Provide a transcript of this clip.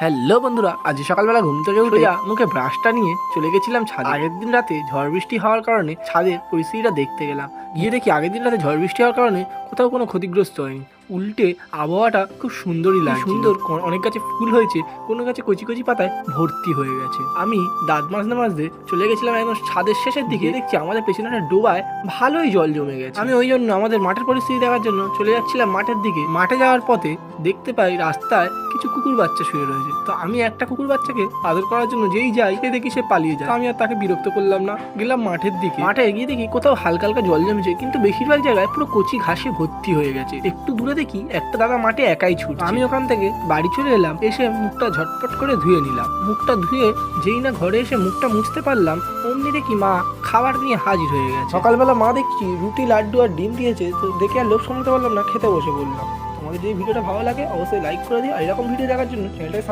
Hello বন্ধুরা, আজ সকালবেলা ঘুম থেকে উঠে মুখে ব্রাশটা নিয়ে চলে গেছিলাম ছাদে। আগের দিন রাতে ঝড় বৃষ্টি হওয়ার কারণে ছাদের পরিস্থিতিটা দেখতে গেলাম। গিয়ে দেখি আগের দিন রাতে ঝড় বৃষ্টি হওয়ার কারণে কোথাও কোনো ক্ষতিগ্রস্ত হয়নি, উল্টে আবহাওয়াটা খুব সুন্দরই লাগে। সুন্দর, অনেক গাছে ফুল হয়েছে, কোনো গাছে কচি কচি পাতায় ভর্তি হয়ে গেছে। আমি দাঁত মাজতে মাজতে চলে গেছিলাম একদম ছাদের শেষের দিকে, দেখছি আমাদের পেছনে একটা ডোবায় ভালোই জল জমে গেছে। আমি ওই জন্য আমাদের মাঠের পরিস্থিতি দেখার জন্য চলে যাচ্ছিলাম মাঠের দিকে। মাঠে যাওয়ার পথে দেখতে পাই রাস্তায় কিছু কুকুর বাচ্চা শুয়ে রয়েছে। তো আমি একটা কুকুর বাচ্চাকে আদর করার জন্য যেই যাই, সে দেখি সে পালিয়ে যায়। আমি আর তাকে বিরক্ত করলাম না, গেলাম মাঠের দিকে। মাঠে গিয়ে দেখি কোথাও হালকা হালকা জল জমেছে, কিন্তু বেশিরভাগ জায়গায় পুরো কচি ঘাসে ভর্তি হয়ে গেছে। একটু দূরে দেখি একটা দাদা মাঠে একাই ছুটছে। আমি ওখান থেকে বাড়ি চলে এলাম, এসে মুখটা ঝটপট করে ধুয়ে নিলাম। মুখটা ধুয়ে যেই না ঘরে এসে মুখটা মুছতে পারলাম, অমনি দেখি মা খাবার নিয়ে হাজির হয়ে গেছে। সকালবেলা মা দেখছি রুটি, লাড্ডু আর ডিম দিয়েছে। তো দেখে আর লোভ সামলাতে পারলাম না, খেতে বসে বললাম। তোমাদের যদি ভিডিওটা ভালো লাগে অবশ্যই লাইক করে দিও, আর এরকম ভিডিও দেখার জন্য চ্যানেলটাকে